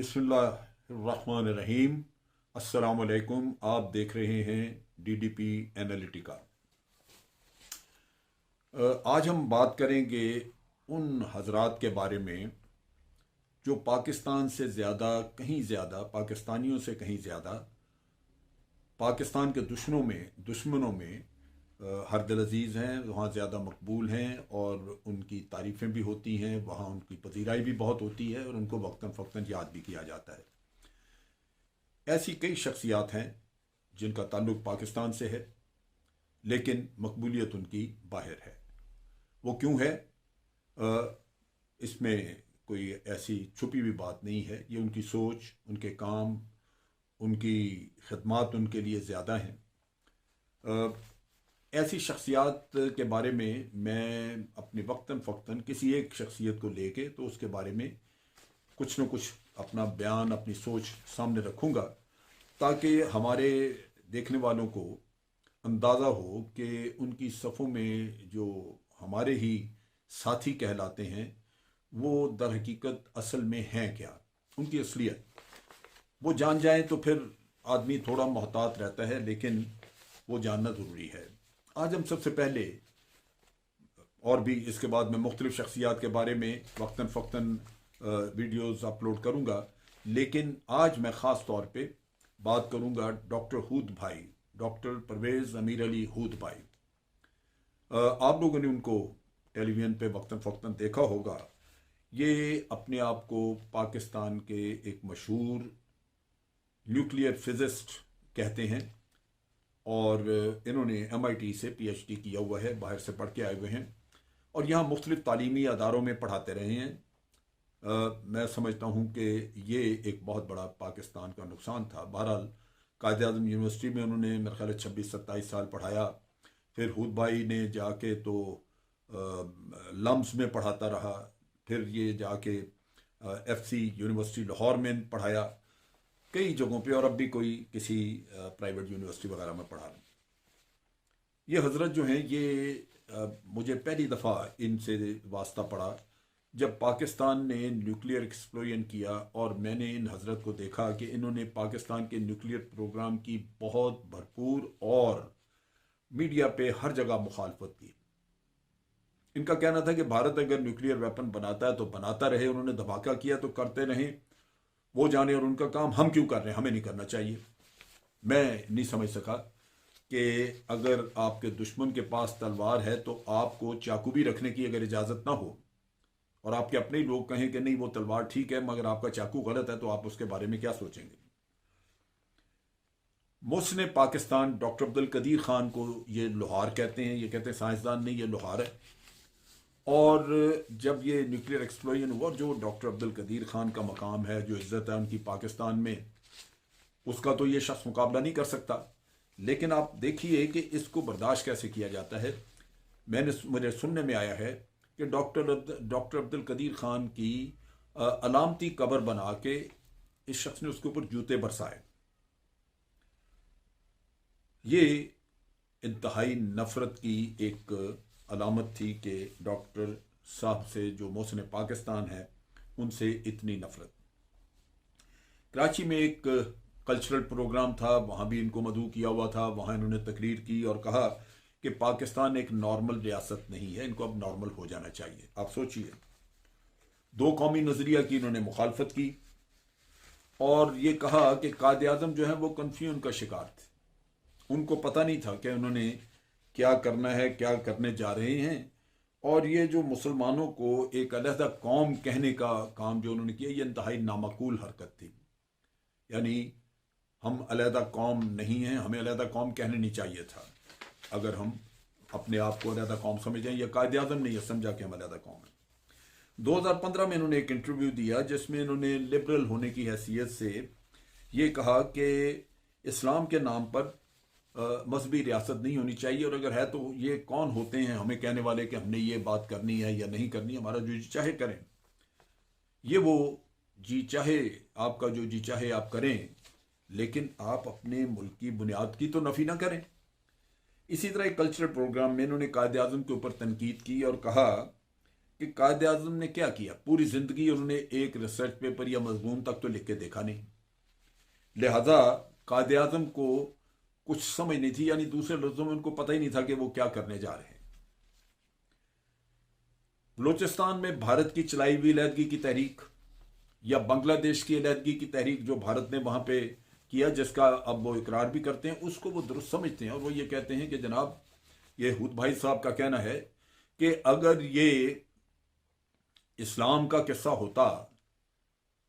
बिस्मिल्लाहिर्रहमानिर्रहीम। अस्सलामुअलैकुम। आप देख रहे हैं डीडीपी एनालिटिका। आज हम बात करेंगे उन हजरात के बारे में जो पाकिस्तान से ज़्यादा, कहीं ज़्यादा, पाकिस्तानियों से कहीं ज़्यादा पाकिस्तान के दुश्मनों में हर दिल अजीज़ हैं, वहाँ ज़्यादा मकबूल हैं और उनकी तारीफ़ें भी होती हैं, वहाँ उनकी पजीराई भी बहुत होती है और उनको वक्तन फ़क्तन याद भी किया जाता है। ऐसी कई शख्सियात हैं जिनका ताल्लुक़ पाकिस्तान से है लेकिन मकबूलियत उनकी बाहर है। वो क्यों है? इसमें कोई ऐसी छुपी हुई बात नहीं है। ये उनकी सोच, उनके काम, उनकी खिदमात उनके लिए ज़्यादा हैं। ऐसी शख्सियात के बारे में मैं अपने वक्तन फ़क्तन किसी एक शख्सियत को लेके तो उसके बारे में कुछ न कुछ अपना बयान, अपनी सोच सामने रखूँगा ताकि हमारे देखने वालों को अंदाज़ा हो कि उनकी सफ़ों में जो हमारे ही साथी कहलाते हैं वो दर हकीकत असल में हैं क्या, उनकी असलियत वो जान जाएं तो फिर आदमी थोड़ा मोहतात रहता है, लेकिन वो जानना ज़रूरी है। आज हम सबसे पहले, और भी इसके बाद मैं मुख्तलिफ शख्सियात के बारे में वक्तन फ़क्तन वीडियोज़ अपलोड करूँगा, लेकिन आज मैं ख़ास तौर पे बात करूँगा डॉक्टर हूद भाई, डॉक्टर परवेज़ अमीर अली हूद भाई। आप लोगों ने उनको टेलीविज़न पे वक्तन फ़क्तन देखा होगा। ये अपने आप को पाकिस्तान के एक मशहूर न्यूक्लियर फिजिस्ट कहते हैं और इन्होंने MIT से PhD किया हुआ है, बाहर से पढ़ के आए हुए हैं और यहाँ मुख्तलिफ तालीमी अदारों में पढ़ाते रहे हैं। मैं समझता हूँ कि ये एक बहुत बड़ा पाकिस्तान का नुकसान था। बहरहाल कायद-ए-आज़म यूनिवर्सिटी में उन्होंने मेरे ख्याल 26-27 साल पढ़ाया। फिर हूद भाई ने जाके तो लम्स में पढ़ाता रहा, फिर ये जाके FC यूनिवर्सिटी लाहौर में पढ़ाया, कई जगहों पे, और अब भी कोई किसी प्राइवेट यूनिवर्सिटी वगैरह में पढ़ा रहे। ये हजरत जो हैं ये मुझे पहली दफ़ा इनसे वास्ता पड़ा जब पाकिस्तान ने न्यूक्लियर एक्सप्लोजन किया और मैंने इन हजरत को देखा कि इन्होंने पाकिस्तान के न्यूक्लियर प्रोग्राम की बहुत भरपूर और मीडिया पे हर जगह मुखालफत की। इनका कहना था कि भारत अगर न्यूक्लियर वेपन बनाता है तो बनाता रहे, उन्होंने धमाका किया तो करते रहें, वो जाने, और उनका काम हम क्यों कर रहे हैं, हमें नहीं करना चाहिए। मैं नहीं समझ सका कि अगर आपके दुश्मन के पास तलवार है तो आपको चाकू भी रखने की अगर इजाज़त ना हो और आपके अपने ही लोग कहें कि नहीं वो तलवार ठीक है मगर आपका चाकू गलत है, तो आप उसके बारे में क्या सोचेंगे। मोहसिन पाकिस्तान डॉक्टर अब्दुल कदीर खान को ये लोहार कहते हैं। ये कहते हैं साइंसदान नहीं, ये लोहार है। और जब ये न्यूक्लियर एक्सप्लोजन हुआ, जो डॉक्टर अब्दुल कदीर खान का मकाम है, जो इज़्ज़त है उनकी पाकिस्तान में, उसका तो ये शख्स मुकाबला नहीं कर सकता। लेकिन आप देखिए कि इसको बर्दाश्त कैसे किया जाता है। मुझे सुनने में आया है कि डॉक्टर अब्दुल कदीर खान की अलामती कब्र बना के इस शख्स ने उसके ऊपर जूते बरसाए। ये इंतहाई नफरत की एक अलामत थी कि डॉक्टर साहब से, जो मोहसिन पाकिस्तान है, उनसे इतनी नफरत। कराची में एक कल्चरल प्रोग्राम था, वहाँ भी इनको मदऊ किया हुआ था। वहाँ इन्होंने तकरीर की और कहा कि पाकिस्तान एक नॉर्मल रियासत नहीं है, इनको अब नॉर्मल हो जाना चाहिए। आप सोचिए, दो कौमी नज़रिया की इन्होंने मुखालफत की और ये कहा कि कायद-ए-आज़म जो है वो कन्फ्यूजन का शिकार थे। उनको पता नहीं था कि उन्होंने क्या करना है, क्या करने जा रहे हैं। और ये जो मुसलमानों को एक अलहदा कौम कहने का काम जो उन्होंने किया, ये इंतहाई नामाकूल हरकत थी। यानी हम अलहदा कौम नहीं हैं, हमें अलहदा कौम कहने नहीं चाहिए था। अगर हम अपने आप को अलहदा कौम समझें, या कायद-ए-आज़म ने यह समझा कि हम अलहदा कौम हैं। 2015 में इन्होंने एक इंटरव्यू दिया जिसमें इन्होंने लिबरल होने की हैसियत से ये कहा कि इस्लाम के नाम पर मजहबी रियासत नहीं होनी चाहिए, और अगर है तो ये कौन होते हैं हमें कहने वाले कि हमने ये बात करनी है या नहीं करनी, हमारा जो जी चाहे करें। ये वो जी चाहे, आपका जो जी चाहे आप करें, लेकिन आप अपने मुल्क की बुनियाद की तो नफ़ी ना करें। इसी तरह एक कल्चरल प्रोग्राम में इन्होंने कायद-ए-आज़म के ऊपर तनकीद की और कहा कि कायद आज़म ने क्या किया। पूरी ज़िंदगी उन्होंने एक रिसर्च पेपर या मजमून तक तो लिख के देखा नहीं, लिहाजा कायद आज़म को कुछ समझ नहीं थी, यानी दूसरे लफ्ज़ों में उनको पता ही नहीं था कि वो क्या करने जा रहे हैं। बलूचिस्तान में भारत की चलाई हुई अलहदगी की तहरीक या बांग्लादेश की अलहदगी की तहरीक जो भारत ने वहां पे किया, जिसका अब वो इकरार भी करते हैं, उसको वो दुरुस्त समझते हैं और वो ये कहते हैं कि जनाब, ये हूद भाई साहब का कहना है कि अगर ये इस्लाम का किस्सा होता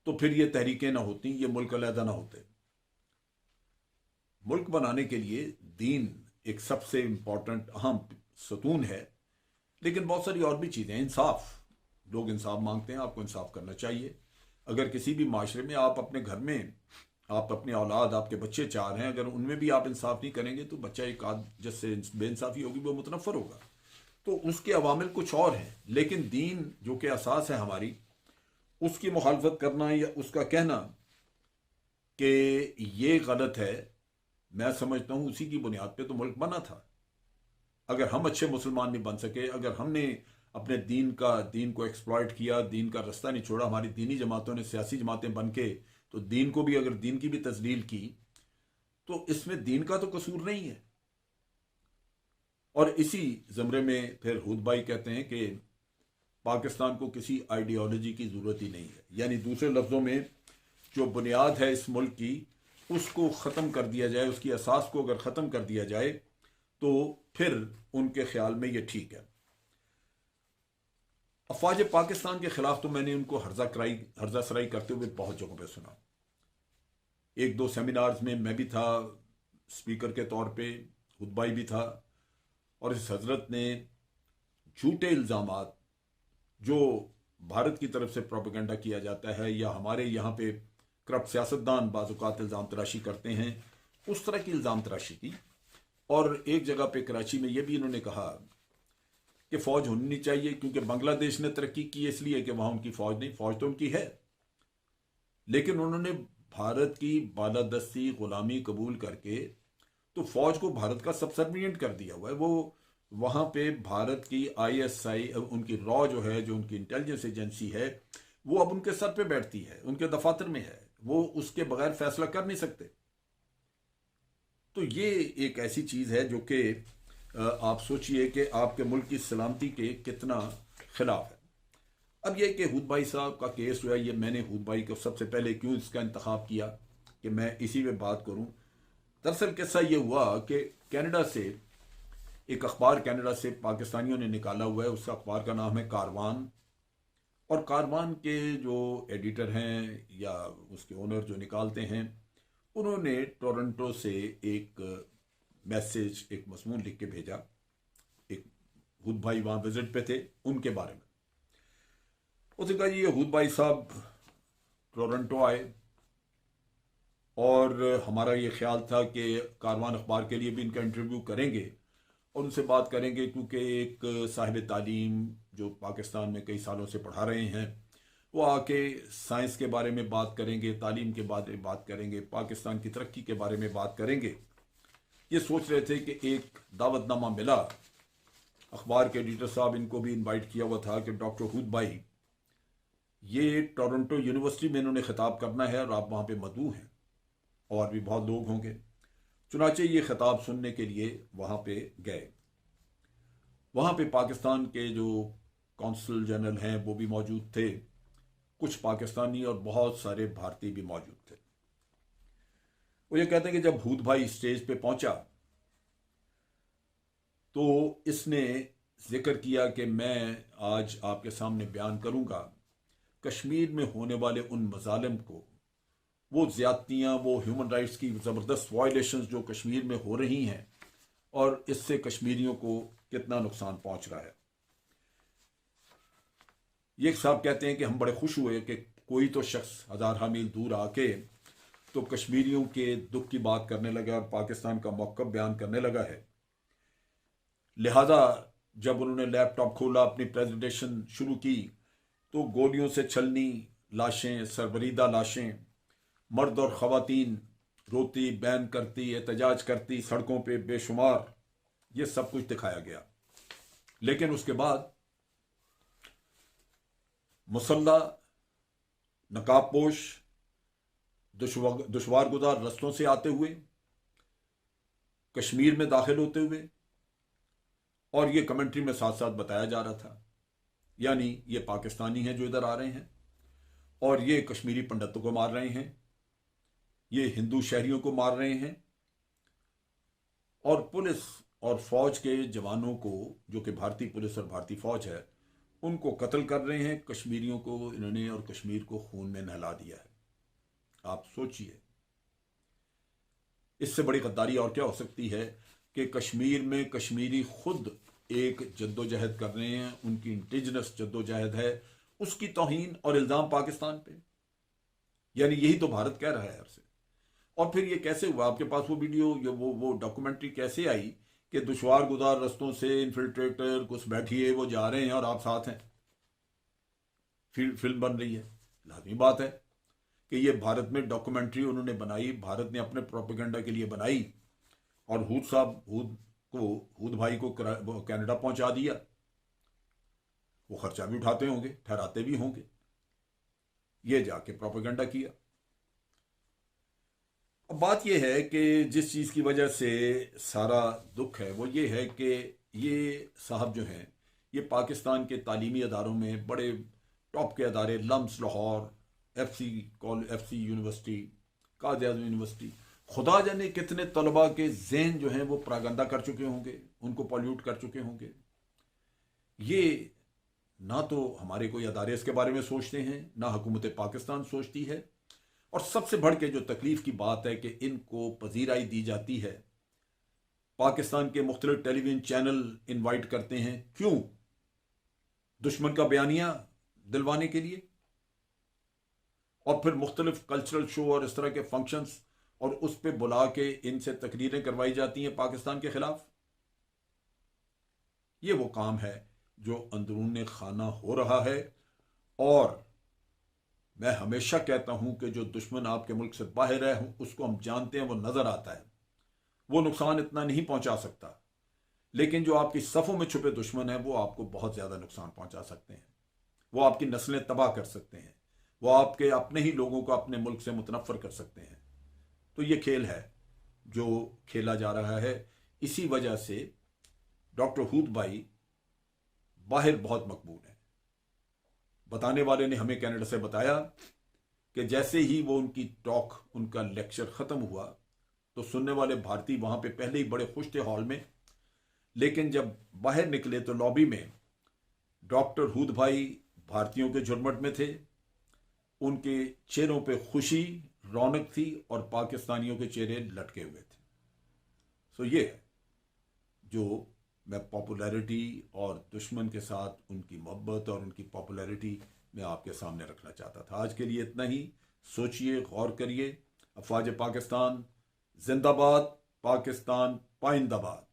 तो फिर ये तहरीकें ना होती, ये मुल्क अलहदा ना होते। मुल्क बनाने के लिए दीन एक सबसे इंपॉर्टेंट अहम सतून है, लेकिन बहुत सारी और भी चीज़ें हैं। इंसाफ, लोग इंसाफ मांगते हैं, आपको इंसाफ करना चाहिए। अगर किसी भी माशरे में आप अपने घर में, आप अपने औलाद, आपके बच्चे 4 हैं, अगर उनमें भी आप इंसाफ नहीं करेंगे तो बच्चा एक आध जिससे बेइंसाफ़ी होगी वो मुतनफ़र होगा। तो उसके अवामिल कुछ और हैं, लेकिन दीन जो कि असास है हमारी, उसकी मुखालफत करना या उसका कहना कि ये गलत है, मैं समझता हूँ उसी की बुनियाद पे तो मुल्क बना था। अगर हम अच्छे मुसलमान नहीं बन सके, अगर हमने अपने दीन को एक्सप्लॉइट किया, दीन का रास्ता नहीं छोड़ा, हमारी दीनी जमातों ने सियासी जमातें बन के तो दीन को भी, अगर दीन की भी तजलील की, तो इसमें दीन का तो कसूर नहीं है। और इसी ज़मरे में फिर हूद भाई कहते हैं कि पाकिस्तान को किसी आइडियोलॉजी की ज़रूरत ही नहीं है, यानी दूसरे लफ्ज़ों में जो बुनियाद है इस मुल्क की, उसको ख़त्म कर दिया जाए, उसकी असास को अगर ख़त्म कर दिया जाए तो फिर उनके ख्याल में ये ठीक है। अफवाज पाकिस्तान के खिलाफ तो मैंने उनको हर्जा सराई करते हुए बहुत जगहों पे सुना। 1-2 सेमिनार्स में मैं भी था स्पीकर के तौर पे, खुद भाई भी था, और इस हजरत ने झूठे इल्ज़ामात जो भारत की तरफ से प्रोपेगेंडा किया जाता है या हमारे यहाँ पे करप्ट सियासतदान बाज़-औक़ात इल्ज़ाम तराशी करते हैं, उस तरह की इल्ज़ाम तराशी की। और एक जगह पे कराची में ये भी इन्होंने कहा कि फ़ौज होनी नहीं चाहिए क्योंकि बांग्लादेश ने तरक्की की इसलिए कि वहाँ उनकी फ़ौज नहीं, फ़ौज तो उनकी है, लेकिन उन्होंने भारत की बालादस्ती गुलामी कबूल करके तो फ़ौज को भारत का सबसर्विएंट कर दिया हुआ है। वो वहाँ पे भारत की ISI, उनकी रॉ जो है, जो उनकी इंटेलिजेंस एजेंसी है, वो अब उनके सर पे बैठती है, उनके दफातर में है, वो उसके बगैर फैसला कर नहीं सकते। तो ये एक ऐसी चीज़ है जो कि आप सोचिए कि आपके मुल्क की सलामती के कितना खिलाफ है। अब यह कि हूद भाई साहब का केस जो है, ये मैंने हूद भाई को सबसे पहले क्यों इसका इंतखाब किया कि मैं इसी पे बात करूं। दरअसल किस्सा ये हुआ कि कनाडा से एक अखबार, कनाडा से पाकिस्तानियों ने निकाला हुआ है, उसका अखबार का नाम है कारवान, और कारवान के जो एडिटर हैं या उसके ओनर जो निकालते हैं, उन्होंने टोरंटो से एक मैसेज, एक मज़मून लिख के भेजा। एक हूद भाई वहाँ विजिट पे थे, उनके बारे में उसने कहा ये हूद भाई साहब टोरंटो आए और हमारा ये ख्याल था कि कारवान अखबार के लिए भी इनका इंटरव्यू करेंगे और उनसे बात करेंगे, क्योंकि एक साहिब तालीम जो पाकिस्तान में कई सालों से पढ़ा रहे हैं, वो आके साइंस के बारे में बात करेंगे, तालीम के बारे में बात करेंगे, पाकिस्तान की तरक्की के बारे में बात करेंगे। ये सोच रहे थे कि एक दावतनामा मिला, अखबार के एडिटर साहब इनको भी इनवाइट किया हुआ था कि डॉक्टर हूद भाई, ये टोरंटो यूनिवर्सिटी में इन्होंने खिताब करना है और आप वहाँ पे मदऊ हैं, और भी बहुत लोग होंगे। चुनाचे ये खिताब सुनने के लिए वहाँ पे गए। वहाँ पे पाकिस्तान के जो कौंसल जनरल हैं वो भी मौजूद थे, कुछ पाकिस्तानी और बहुत सारे भारतीय भी मौजूद थे। वो ये कहते हैं कि जब हूद भाई स्टेज पे पहुंचा तो इसने जिक्र किया कि मैं आज आपके सामने बयान करूंगा कश्मीर में होने वाले उन मजालिम को, वो ज्यादतियाँ, वो ह्यूमन राइट्स की ज़बरदस्त वायलेशंस जो कश्मीर में हो रही हैं और इससे कश्मीरियों को कितना नुकसान पहुंच रहा है। ये साहब कहते हैं कि हम बड़े खुश हुए कि कोई तो शख्स हज़ार मील दूर आके तो कश्मीरियों के दुख की बात करने लगा और पाकिस्तान का मौक़िफ़ बयान करने लगा है। लिहाजा जब उन्होंने लैपटॉप खोला, अपनी प्रेजेंटेशन शुरू की, तो गोलियों से छलनी लाशें, सरबरीदा लाशें, मर्द और ख़वातीन रोती, बैन करती, एहतजाज करती सड़कों पे बेशुमार, ये सब कुछ दिखाया गया। लेकिन उसके बाद मुसल्ला, नकाबपोश, दुश्वार गुजार रस्तों से आते हुए कश्मीर में दाखिल होते हुए, और ये कमेंट्री में साथ साथ बताया जा रहा था, यानी ये पाकिस्तानी हैं जो इधर आ रहे हैं और ये कश्मीरी पंडितों को मार रहे हैं, ये हिंदू शहरियों को मार रहे हैं, और पुलिस और फौज के जवानों को, जो कि भारतीय पुलिस और भारतीय फौज है, उनको कत्ल कर रहे हैं। कश्मीरियों को इन्होंने और कश्मीर को खून में नहला दिया है। आप सोचिए, इससे बड़ी गद्दारी और क्या हो सकती है कि कश्मीर में कश्मीरी खुद एक जद्दोजहद कर रहे हैं, उनकी इंडिजिनस जद्दोजहद है, उसकी तौहीन और इल्ज़ाम पाकिस्तान पे। यानी यही तो भारत कह रहा है हर से। और फिर ये कैसे हुआ? आपके पास वो वीडियो, वो डॉक्यूमेंट्री कैसे आई कि दुश्वार गुजार रस्तों से इन्फिल्ट्रेटर घुसपैठिए वो जा रहे हैं और आप साथ हैं? फिल्म बन रही है। लाजमी बात है कि ये भारत में डॉक्यूमेंट्री उन्होंने बनाई, भारत ने अपने प्रोपेगेंडा के लिए बनाई, और हूद भाई को कनाडा पहुंचा दिया। वो खर्चा भी उठाते होंगे, ठहराते भी होंगे, ये जाके प्रोपेगेंडा किया। अब बात यह है कि जिस चीज़ की वजह से सारा दुख है वो ये है कि ये साहब जो हैं, ये पाकिस्तान के तालीमी अदारों में बड़े टॉप के अदारे, लम्स लाहौर, एफसी यूनिवर्सिटी, कायद आज़म यूनिवर्सिटी, खुदा जाने कितने तलबा के जहन जो हैं वो प्रागंदा कर चुके होंगे, उनको पॉल्यूट कर चुके होंगे। ये ना तो हमारे कोई अदारे इसके बारे में सोचते हैं, ना हुकूमत पाकिस्तान सोचती है, और सबसे बढ़ के जो तकलीफ की बात है कि इनको पजीराई दी जाती है। पाकिस्तान के मुख्तलिफ टेलीविजन चैनल इनवाइट करते हैं, क्यों? दुश्मन का बयानिया दिलवाने के लिए, और फिर मुख्तलिफ कल्चरल शो और इस तरह के फंक्शंस, और उस पर बुला के इनसे तकरीरें करवाई जाती हैं पाकिस्तान के खिलाफ। ये वो काम है जो अंदरूनी खाना हो रहा है। और मैं हमेशा कहता हूं कि जो दुश्मन आपके मुल्क से बाहर है उसको हम जानते हैं, वो नजर आता है, वो नुकसान इतना नहीं पहुंचा सकता, लेकिन जो आपकी सफ़ों में छुपे दुश्मन है वो आपको बहुत ज्यादा नुकसान पहुंचा सकते हैं। वो आपकी नस्लें तबाह कर सकते हैं, वो आपके अपने ही लोगों को अपने मुल्क से मुतनफ़र कर सकते हैं। तो ये खेल है जो खेला जा रहा है। इसी वजह से डॉक्टर हूद भाई बाहर बहुत मकबूल है। बताने वाले ने हमें कनाडा से बताया कि जैसे ही वो उनकी टॉक, उनका लेक्चर ख़त्म हुआ, तो सुनने वाले भारतीय वहाँ पे पहले ही बड़े खुश थे हॉल में, लेकिन जब बाहर निकले तो लॉबी में डॉक्टर हूद भाई भारतीयों के झुरमुट में थे। उनके चेहरों पे खुशी, रौनक थी, और पाकिस्तानियों के चेहरे लटके हुए थे। सो ये है जो मैं पॉपुलैरिटी और दुश्मन के साथ उनकी मोहब्बत और उनकी पॉपुलैरिटी मैं आपके सामने रखना चाहता था। आज के लिए इतना ही। सोचिए, गौर करिए। अफवाज पाकिस्तान जिंदाबाद, पाकिस्तान पाइंदाबाद।